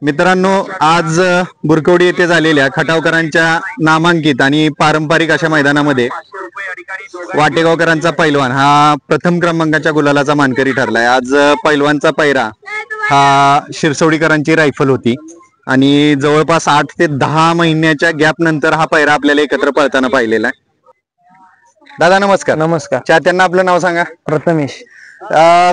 मित्रांनो, आज बुरकवडी येथे झालेल्या खटावकरांच्या नामांकित आणि पारंपरिक अशा मैदानामध्ये वाटेगावकरांचा पैलवान हा प्रथम क्रमांकाच्या गुलालाचा मानकरी ठरलाय। आज पैलवानचा पैरा हा शिरसवडीकरांची रायफल होती आणि जवळपास 8 ते 10 महिन्याच्या गॅप नंतर हा पैरा आपल्याला एकत्र पळताना पाहिलेला आहे। दादा नमस्कार। नमस्कार। चाहत्यांना आपलं नाव सांगा। प्रथमेश।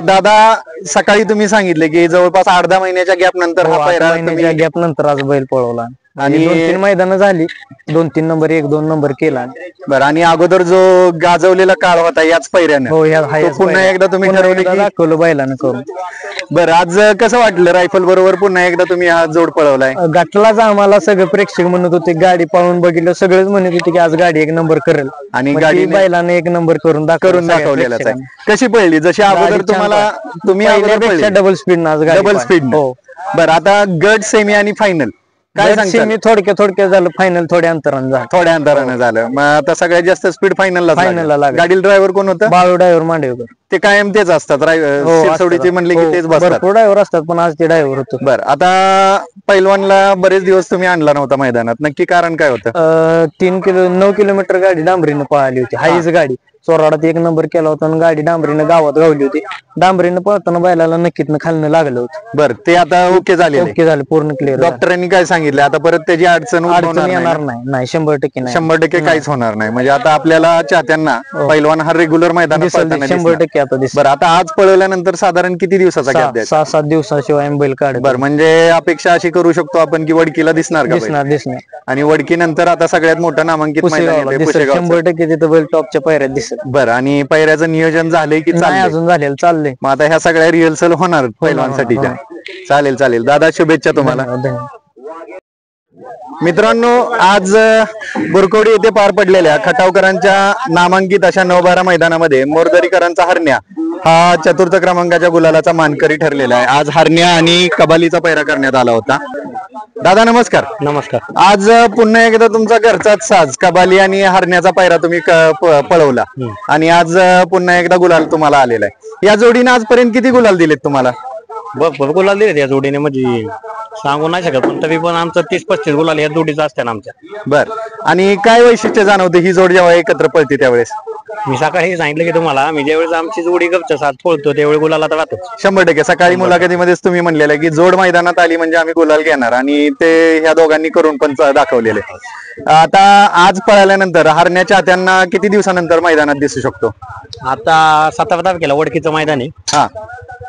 दादा, सकाळी तुम्ही सांगितले की जवळपास 8-10 महिन्याच्या गॅप नंतर हा पैरा गॅप नंतर आज बैल पळवला आणि 2-3 मैदान झाली, 2-3 नंबर 1-2 नंबर केला। बरं, आणि अगोदर जो गाजवलेला काळ होता याच पैऱ्याने पुन्हा एकदा तुम्ही ठरवले की दाखवलं बैलानं करून। बरं, आज कसं वाटलं रायफल बरोबर पुन्हा एकदा तुम्ही हा जोड पळवलाय? गाठलाच आम्हाला सगळे प्रेक्षक म्हणत होते, गाडी पाहून बघितलं सगळेच म्हणत होते की आज गाडी 1 नंबर करेल आणि गाडी बैलाने 1 नंबर करून दाखवलेलाच आहे। कशी पळली? जशी अगोदर तुम्ही डबल स्पीड डबल स्पीड। बरं, आता गट, सेमी आणि फायनल काय सांगता? मी थोडक्यात झालं, फायनल थोड्या अंतरानं झालं। मग आता सगळ्यात जास्त स्पीड फायनलला गाडीला ड्रायव्हर कोण होतं? बाळू ड्रायव्हर मांडेकर। ते कायम तेच असतात शिरसवडीचे म्हणले की तेच बसतात। ड्रायव्हर असतात पण आज ते ड्रायव्हर होतो। बरं, आता पैलवानला बरेच दिवस तुम्ही आणला नव्हता मैदानात, नक्की कारण काय होतं? 9 किलोमीटर गाडी डांबरीनं पळाली होती, हाईच गाडी। चोराडात 1 नंबर केला होता आणि गाडी डांबरीनं गावात गावली होती। डांबरीनं पळताना बैलाला नक्कीतनं खालनं लागलं होतं। बरं, ते आता ओके झाले पूर्ण क्लिअर। डॉक्टरांनी काय सांगितलं? आता परत त्याची अडचण येणार नाही 100% नाही, 100% काहीच होणार नाही। म्हणजे आता आपल्याला चाहत्यांना पैलवान हा रेग्युलर मैदानात 100% आता दिसत। बरं, आता आज पळवल्यानंतर साधारण किती दिवसाचा गॅप द्यायचा? 6-7 दिवसाशिवाय बैल काढ। बरं, म्हणजे अपेक्षा अशी करू शकतो आपण की वडकीला दिसणार का? दिसणार। आणि वडकी नंतर आता सगळ्यात मोठं नामांकित मैदान 100% तिथं बैल टॉपच्या पायऱ्यात दिसत। बरं, आणि पैऱ्याचं नियोजन झालंय की अजून झालेलं चाललंय? मग आता ह्या सगळ्या रिहर्सल होणार पैलवानसाठीच्या? चालेल दादा, शुभेच्छा तुम्हाला। मित्रांनो, आज बुरकवडी येथे पार पडलेल्या खटावकरांच्या नामांकित अशा 9-12 मैदानामध्ये मोरदरीकरांचा हरण्या हा 4th क्रमांकाच्या गुलालाचा मानकरी ठरलेला आहे। आज हरण्या आणि कबालीचा पैरा करण्यात आला होता। दादा नमस्कार। नमस्कार। आज पुन्हा एकदा तुमचा घरचाच साज कबाली आणि हरण्याचा पैरा तुम्ही पळवला आणि आज पुन्हा एकदा गुलाल तुम्हाला आलेला आहे। या जोडीने आजपर्यंत किती गुलाल दिलेत तुम्हाला? भरपूर गुलाल दिलेत या जोडीने, म्हणजे सांगू नाही शकत, पण तरी पण आमचं 30-35 गुलाल या जोडीचा असते ना आमच्या। बर, आणि काय वैशिष्ट्य जाणवते ही जोड जेव्हा एकत्र पळते त्यावेळेस? मी सकाळी सांगितलं की तुम्हाला, मी ज्यावेळेस आमची जोडी गपच्या साथ पळतो त्यावेळी गुलालात राहतो 100%। सकाळी मुलाखतीमध्येच तुम्ही म्हणलेलं की जोड मैदानात आली म्हणजे आम्ही गुलाल घेणार, आणि ते ह्या दोघांनी करून पण दाखवलेले। आता आज पळाल्यानंतर हरण्या चाहत्यांना किती दिवसानंतर मैदानात दिसू शकतो? आता 17 तारखेला वडकीचं मैदान आहे, हा,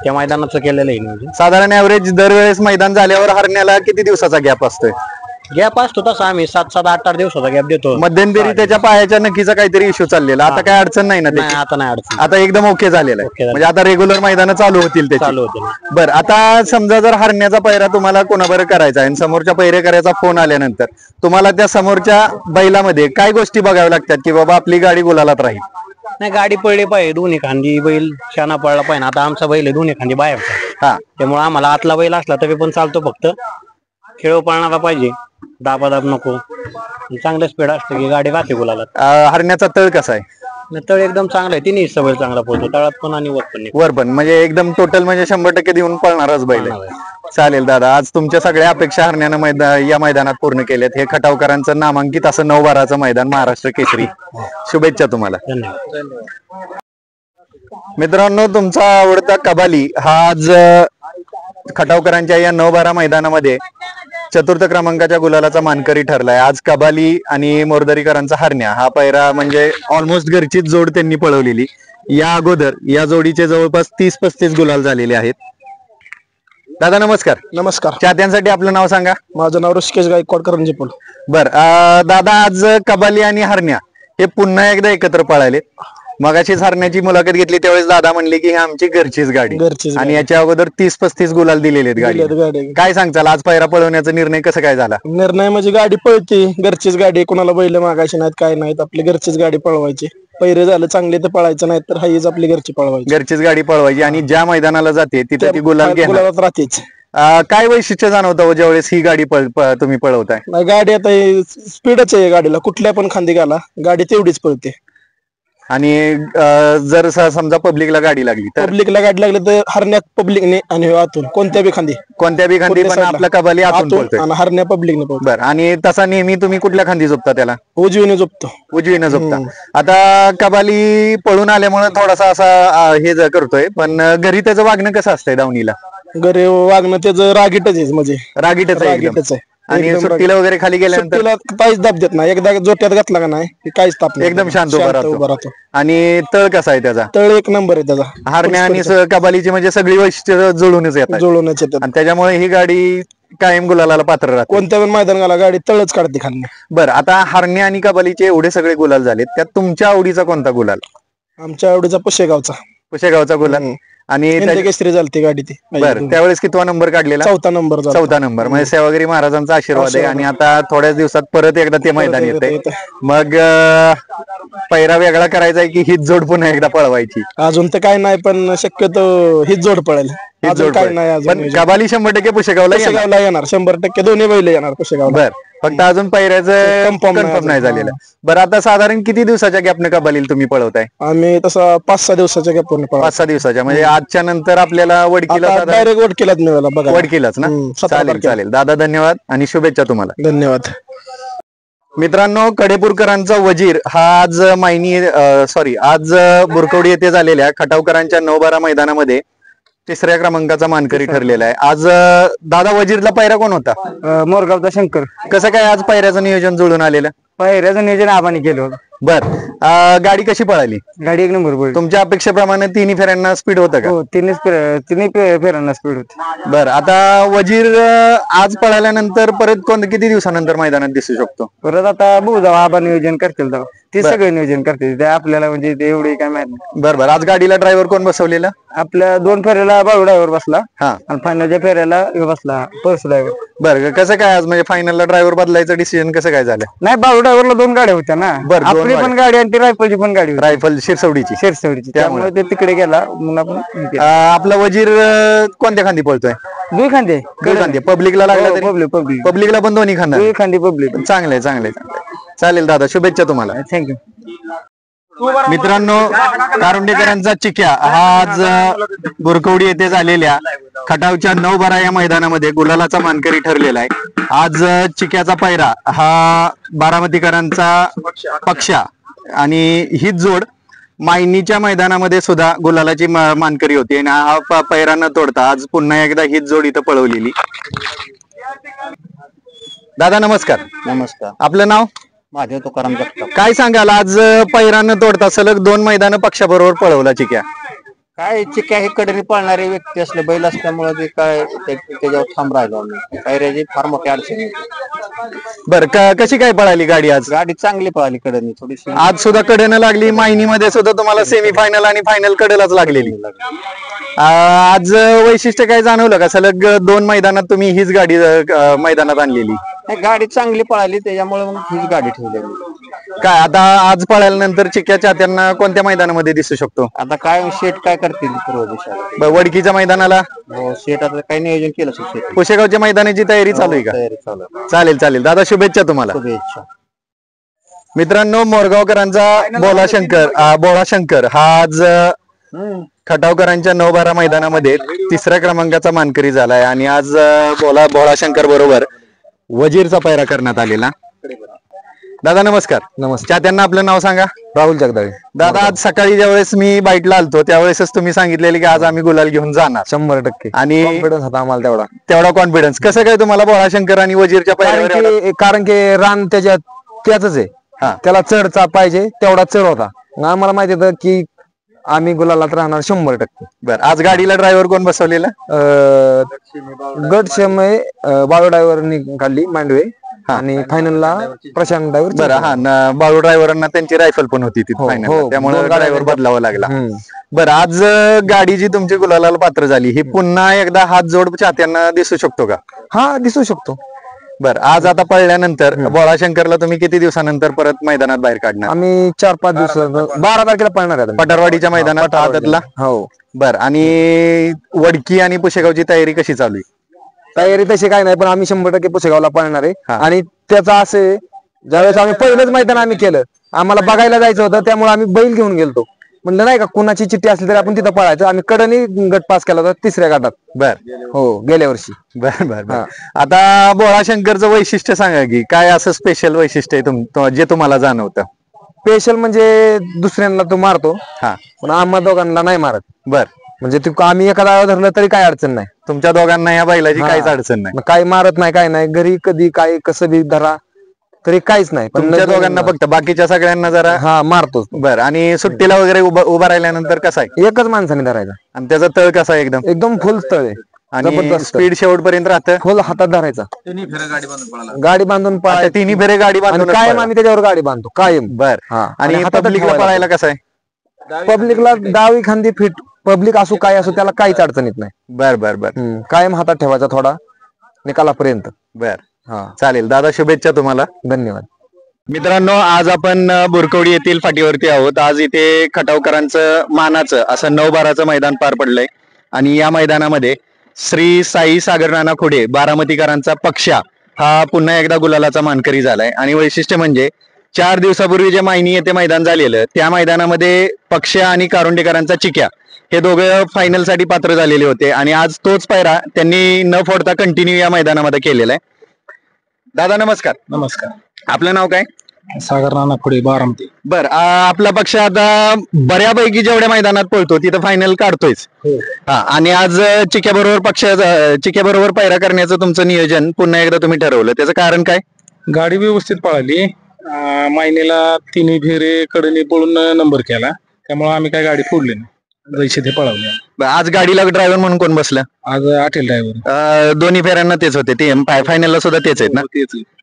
त्या मैदानाचं केलेलं आहे। साधारण ऍव्हरेज दरवेळेस मैदान झाल्यावर हरण्याला किती दिवसाचा गॅप असतोय? गॅप असतो तसा आम्ही 7-7, 8-8 दिवसाचा गॅप देतो। मध्यंतरी त्याच्या पायाच्या नक्कीचा काहीतरी इश्यू चाललेला, आता काय अडचण नाही ना? आता नाही अडचण, आता एकदम ओके झालेलं आहे, म्हणजे आता रेग्युलर मैदान चालू होतील त्याची। बरं, आता समजा जर हरण्याचा पैरा तुम्हाला कोणाबरोबर करायचा आहे आणि समोरच्या पैरेकऱ्याचा फोन आल्यानंतर तुम्हाला त्या समोरच्या बैलामध्ये काय गोष्टी बघाव्या लागतात की बाबा आपली गाडी गुलालात राहील? नाही, गाडी पळली पाहिजे, दोन्ही खांदी बैल शाना पळला पाहिजे। आता आमचा बैल आहे दोन्ही खांदी बाहेरचा, हा, त्यामुळे आम्हाला आतला बैल असला तरी पण चालतो, फक्त खेळ पळणारा पाहिजे, दाबादाब नको, चांगलं स्पीड असतं की गाडी राहते गुलालात। हरण्याचा तळ कसा आहे? तळ एकदम चांगला आहे, तिन्ही सवय चांगला पळतो, तळात पण आणि वर पण, म्हणजे एकदम टोटल म्हणजे 100% देऊन पळणारच बैल आहे। चालेल दादा, आज तुमच्या सगळ्या अपेक्षा हरण्यानं या मैदानात पूर्ण केल्यात। हे खटावकरांचं नामांकित असं 9-12चं मैदान महाराष्ट्र केसरी, शुभेच्छा तुम्हाला। मित्रांनो, तुमचा आवडता कबाली हा आज खटावकरांच्या या 9-12 मैदानामध्ये 4th क्रमांकाच्या गुलालाचा मानकरी ठरलाय। आज कबाली आणि मोरदरीकरांचा हरण्या हा पैरा म्हणजे ऑलमोस्ट घरचीच जोड त्यांनी पळवलेली। या अगोदर या जोडीचे जवळपास 30-35 गुलाल झालेले आहेत। दादा नमस्कार। नमस्कार। चाहत्यांसाठी आपलं नाव सांगा। माझं नाव ऋषिकेश गायकवाड करंजीपूल। बर, दादा, आज कबाली आणि हरण्या हे पुन्हा एकदा एकत्र पळाले। मगाशीच हरण्याची मुलाखत घेतली त्यावेळेस दादा म्हणले की ही आमची घरचीच गाडी, आणि याच्या अगोदर 30-35 गुलाल दिलेले आहेत गाडी। काय सांगताल, आज पैरा पळवण्याचा निर्णय कसा काय झाला? निर्णय म्हणजे गाडी पळते, घरचीच गाडी, कोणाला बैल मागायची नाहीत, काय नाहीत, आपली घरचीच गाडी पळवायची। पैरे झालं चांगले तर पळायचं नाही तर हाईच आपली घरची पळवायची, घरचीच गाडी पळवायची, आणि ज्या मैदानाला जाते तिथे ती गुलालात राहतेच। काय वैशिष्ट्य जाणवतं ज्यावेळेस ही गाडी तुम्ही पळवताय? गाडी आता स्पीडच आहे गाडीला, कुठल्या पण खांदी घाला गाडी तेवढीच पळते। आणि जर समजा पब्लिकला गाडी लागली तर पब्लिकला गाडी लागली तर हरण्यात पब्लिकने आणि आतून कोणत्या बी खांदी कोणत्या बी खांदी पण आपला कबाली आतून पळतोय. आणि हरण्या पब्लिकने पळतो. बर आणि तसा नेहमी तुम्ही कुठल्या खांदी झोपता त्याला? उजवीने झोपतो. उजवीनं झोपता. आता कबाली पळून आल्यामुळे थोडासा असा हे करतोय, पण घरी त्याचं वागणं कसं असतंय दावणीला? घरी वागणं त्याचं रागीटच आहे, म्हणजे रागीटच आहे एकदम. रागीटच आहे. आणि एकदम सुट्टीला वगैरे खाली गेल्यानंतर सुट्टीला काहीच दाब देत नाही. एकदा जोट्यात घातला का नाही की काहीच ताप नाही. एकदम शांत उभा उभा राहतो. राहतो. आणि तळ कसा आहे त्याचा? तळ एक नंबर आहे त्याचा. हरण्या आणि कबालीची म्हणजे सगळी वैशिष्ट्य जुळूनच येतात जुळवण्याचे त्यात. आणि त्याच्यामुळे ही गाडी कायम गुलालाला पात्र राहते. कोणत्या पण मैदानाला गाडी तळच काढते खाली. बरं, आता हरण्या आणि कबालीचे एवढे सगळे गुलाल झाले, त्यात तुमच्या आवडीचा कोणता गुलाल? आमच्या आवडीचा पुशेगावचा. पुशेगावचा गुलाल. आणि केसरी झालती गाडी ती. बरं, त्यावेळेस कितवा नंबर काढलेला? चौथा नंबर. चौथा नंबर. म्हणजे सेवागिरी महाराजांचा आशीर्वाद आहे. आणि आता थोड्याच दिवसात परत एकदा ते मैदान येते. मग पैरा वेगळा करायचा आहे की हीच जोड पुन्हा एकदा पळवायची? अजून तर काय नाही, पण शक्यतो हीच जोड पळेल. अजून काय नाही. पण अजून कबाली 100% पुशेगावला येणार. पुशेगावला येणार 100%. दोन्ही बैल येणार पुशेगावला. बर, फक्त अजून पैऱ्याचं Confirm कन्फर्म नाही नाही झालेलं. बरं, आता साधारण किती दिवसाच्या गॅपने कबालीला तुम्ही पळवताय? आम्ही तसा 5-6 दिवसाच्या गॅपवरून पळतो. 5-6 दिवसाच्या. म्हणजे आजच्या नंतर आपल्याला वडकीला साधारण डायरेक्ट वडकीलाच मिळाला बघा. वडकीलाच ना? 17 चालेल तारखेला. चालेल दादा, धन्यवाद आणि शुभेच्छा तुम्हाला. धन्यवाद. मित्रांनो, कडेपूरकरांचा वजीर हा आज आज बुरकवडी येथे झालेल्या खटावकरांच्या 9-12 मैदानामध्ये 3ऱ्या क्रमांकाचा मानकरी ठरलेला आहे. आज दादा, वजीरला पायरा कोण होता? मोरगावचा शंकर. कसं काय आज पायऱ्याचं नियोजन जुळून आलेलं? पायऱ्याचं नियोजन आबाने केलं होतं. बर, गाडी कशी पळाली? गाडी एक नंबर पडली. तुमच्या अपेक्षेप्रमाणे तिन्ही फेऱ्यांना स्पीड होतं का? हो, तिन्ही फेऱ्यांना स्पीड होती. बर, आता वजीर आज पळाल्यानंतर परत किती दिवसानंतर मैदानात दिसू शकतो? परत आता बघू जाऊ, आबा नियोजन करतील तेव्हा. ते सगळे नियोजन करतील, ते आपल्याला म्हणजे ते एवढे काय माहित नाही. बर, आज गाडीला ड्रायव्हर कोण बसवलेला? आपल्या 2 फेऱ्याला बाळू ड्रायव्हर बसला हा, आणि फायनलच्या फेऱ्याला बसला परसू ड्रायव्हर. बर, कसं काय आज म्हणजे फायनलला ड्रायव्हर बदलायचं डिसिजन कसं काय झालं? नाही, बाळू ड्रायव्हरला 2 गाड्या होत्या ना. बरं, 2 आपली पण गाडी आणि ती रायफलची पण गाडी होती. रायफल शिरसवडीची. शिरसवडीची. त्यामुळे ते तिकडे गेला, मग आपण हे केलं. आपला वजीर कोणत्या खांदी पळतोय? दुई खांदे. पब्लिकला लागला तरी? पब्लिक पब्लिकला पण दोन्ही खांदा. दुई खांदी पब्लिक. चांगले चांगले. चालेल दादा, शुभेच्छा तुम्हाला. थँक्यू. मित्रांनो, कारुंडेकरांचा चिक्या हा आज बुरकवडी येथे झालेल्या खटावच्या 9-12 या मैदानामध्ये गुलालाचा मानकरी ठरलेला आहे. आज चिक्याचा पायरा हा बारामतीकरांचा पक्षा आणि हीच जोड मायनीच्या मैदानामध्ये सुद्धा गुलालाची मानकरी होती. आणि हा पायरा न तोडता आज पुन्हा एकदा हीच जोड इथं पळवलेली. दादा नमस्कार. नमस्कार. आपलं नाव? महादेव तुकाराम जगताप. काय सांगाल, आज पायरा न तोडता सलग 2 मैदान पक्षाबरोबर पळवला चिक्या? काय चिक्या हे कडेने पळणारे व्यक्ती असले, बैल असल्यामुळे ते काय त्याच्यावर ठाम राहिलो आम्ही. पायऱ्याची फार मोठी अडचण होती. बर, कशी काय पळाली गाडी आज? गाडी चांगली पळाली कडेने थोडीशी. आज सुद्धा कडेनं लागली. मायनीमध्ये सुद्धा तुम्हाला सेमीफायनल आणि फायनल कडेलाच लागलेली. आज वैशिष्ट्य काय जाणवलं का? सलग 2 मैदानात तुम्ही हीच गाडी मैदानात आणलेली? गाडी चांगली पळाली, त्याच्यामुळे मग हीच गाडी ठेवलेली. काय आता आज पळाल्यानंतर चिक्या चाहत्यांना कोणत्या मैदानामध्ये दिसू शकतो? आता काय शेट काय करतील पूर्व दिशा? वडकीच्या मैदानाला? हो, शेट आता काही नियोजन केलं शेट. पुशेगावच्या मैदानाची तयारी चालू आहे का? तयारी चालू आहे. चालेल चालेल दादा, शुभेच्छा तुम्हाला. शुभेच्छा. मित्रांनो, मोरगावकरांचा बोळा शंकर हा आज खटावकरांच्या 9-12 मैदानामध्ये 3ऱ्या क्रमांकाचा मानकरी झालाय. आणि आज बोळा शंकर बरोबर वजीरचा पायरा करण्यात आलेला. दादा नमस्कार. नमस्कार. त्यांना आपलं नाव सांगा. राहुल जगदाळे. दादा, आज सकाळी ज्यावेळेस मी बाईटला आलतो त्यावेळेसच तुम्ही सांगितलेले की आज आम्ही गुलाल घेऊन जाणार. 100% आणि कॉन्फिडन्स होता आम्हाला तेवढा कॉन्फिडन्स. कसं काय तुम्हाला बोळा शंकर आणि वजीरच्या पायऱ्यावर? कारण की रान त्याच आहे. त्याला चढचा पाहिजे तेवढा चढ होता. आम्हाला माहिती होतं की आम्ही गुलालात राहणार 100%. बरं, आज गाडीला ड्रायव्हर कोण बसवलेला? गट समय बाळू ड्रायव्हरनी काढली मांडवे आणि फायनलला प्रशांत ड्रायव्हर. बरं, हा, बाळू ड्रायव्हरांना त्यांची रायफल पण होती तिथे फायनल, त्यामुळे ड्रायव्हर बदलावा लागला. बरं, आज गाडी जी तुमची गुलालाला पात्र झाली ही पुन्हा एकदा हात जोड चाहत्यांना दिसू शकतो का? हा, दिसू शकतो. बरं, आज आता पळल्यानंतर बोळा शंकरला तुम्ही किती दिवसानंतर परत मैदानात बाहेर काढणार? आम्ही 4-5 दिवस 12 तारखेला पळणार आहे पठारवाडीच्या मैदानात आदतला. हो. बरं, आणि वडकी आणि पुशेगावची तयारी कशी चालू आहे? तयारी तशी काय नाही, पण आम्ही 100% पुसेगावला पळणार आहे. आणि त्याचा असे ज्यावेळेस आम्ही पहिलंच मैदान आम्ही केलं, आम्हाला बघायला जायचं होतं, त्यामुळे आम्ही बैल घेऊन गेलतो. म्हणलं नाही का, कुणाची चिठ्ठी असली तरी आपण तिथं पळायचं. आम्ही कडनी गट पास केला होता 3ऱ्या गटात. बर हो, गेल्या वर्षी. बर बर बर. आता बोळाशंकरचं वैशिष्ट्य सांगा की काय असं स्पेशल वैशिष्ट्य आहे जे तुम्हाला जाणवतं? स्पेशल म्हणजे दुसऱ्यांना तो मारतो, हा पण आम्हा दोघांना नाही मारत. बर. म्हणजे आम्ही एखादा धरलं तरी काय अडचण नाही. तुमच्या दोघांना या बैलाची हा. काहीच अडचण नाही. मग काही मारत नाही, काय नाही. घरी कधी काय कसं बी धरा तरी काहीच नाही. पण तुमच्या दोघांना फक्त, बाकीच्या सगळ्यांना जरा हा मारतो. बर. आणि सुट्टीला वगैरे उभा राहिल्यानंतर कसा आहे? एकच माणसाने धरायचा. आणि त्याचा तळ कसा आहे? एकदम एकदम फुल स्थळ आहे. आणि जबरदस्त. स्पीड शेवटपर्यंत राहतं. फुल हातात धरायचा. गाडी बांधून आता पळायची. तिन्ही फेरे गाडी आणि बांधून कायम आम्ही त्याच्यावर गाडी बांधतो कायम. बर. हा. आणि हातात पब्लिकला ठेवायला पळायला कसं आहे? पब्लिकला डावी खांदी फिट, पब्लिक असो काय असो त्याला काहीच अडचण येत नाही. बर बर बर कायम हातात ठेवायचा थोडा निकालापर्यंत. बर. हा, चालेल दादा, शुभेच्छा तुम्हाला. धन्यवाद. मित्रांनो, आज आपण बुरकवडी येथील फाटीवरती आहोत. आज इथे खटावकरांचं मानाचं असं 9-12चं मैदान पार पडलंय. आणि या मैदानामध्ये श्री साई सागरनाना खोडे बारामतीकरांचा पक्षा हा पुन्हा एकदा गुलालाचा मानकरी झालाय. आणि वैशिष्ट्य म्हणजे 4 दिवसापूर्वी जे मायनी येथे मैदान झालेलं, त्या मैदानामध्ये पक्षा आणि कारुंडेकरांचा चिक्या हे दोघं फायनल साठी पात्र झालेले होते. आणि आज तोच पायरा त्यांनी न फोडता कंटिन्यू या मैदानामध्ये केलेला आहे. दादा नमस्कार. नमस्कार. आपलं नाव काय? सागर नाना खोडे, बारामती. बर. आपला पक्ष आता बऱ्यापैकी जेवढ्या मैदानात पळतो तिथं फायनल काढतोयच. हा. आणि आज चिक्याबरोबर पायरा करण्याचं तुमचं नियोजन पुन्हा एकदा तुम्ही ठरवलं, त्याचं कारण काय? गाडी व्यवस्थित पळाली. मायनेला तिन्ही फेरे कडनी पळून नंबर केला, त्यामुळे आम्ही काय गाडी फोडली नाही, जैसे ते पळवले. आज गाडीला ड्रायव्हर म्हणून कोण बसलं? आज आटेल ड्रायव्हर. दोन्ही फेऱ्यांना तेच होते, ते फायनलला सुद्धा तेच आहेत ना?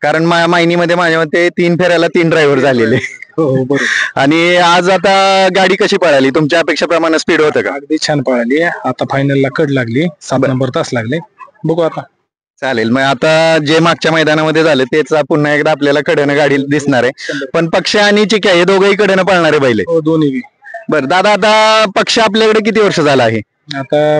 कारण मायनीमध्ये माझ्या मते 3 फेऱ्याला 3 ड्रायव्हर झालेले. हो बरोबर. आणि आज आता गाडी कशी पळाली? तुमच्या अपेक्षेप्रमाणे स्पीड होतं का? अगदी छान पळाली. आता फायनलला कड लागली, 7 नंबर तास लागले. बघू आता. चालेल. मग आता जे मागच्या मैदानामध्ये झालं तेच पुन्हा एकदा आपल्याला कडेनं गाडी दिसणार आहे. पण पक्ष आणि चिक्या हे दोघंही कडेनं पळणारे बैल. हो, दोन्ही बी. बरं दादा, आता पक्ष आपल्याकडे किती वर्ष झाला आहे? आता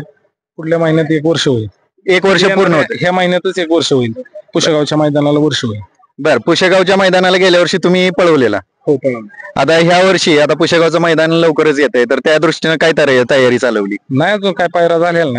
पुढल्या महिन्यात 1 वर्ष होईल. 1 वर्ष पूर्ण होतं. ह्या महिन्यातच 1 वर्ष होईल. पुशेगावच्या मैदानाला वर्ष होईल. बरं. पुशेगावच्या मैदानाला गेल्या वर्षी तुम्ही पळवलेला. हो, पळवलं. आता ह्या वर्षी आता पुशेगावचं मैदान लवकरच येत आहे, तर त्या दृष्टीनं काय तयारी चालवली? नाही, अजून काय पायरा झालेला नाही.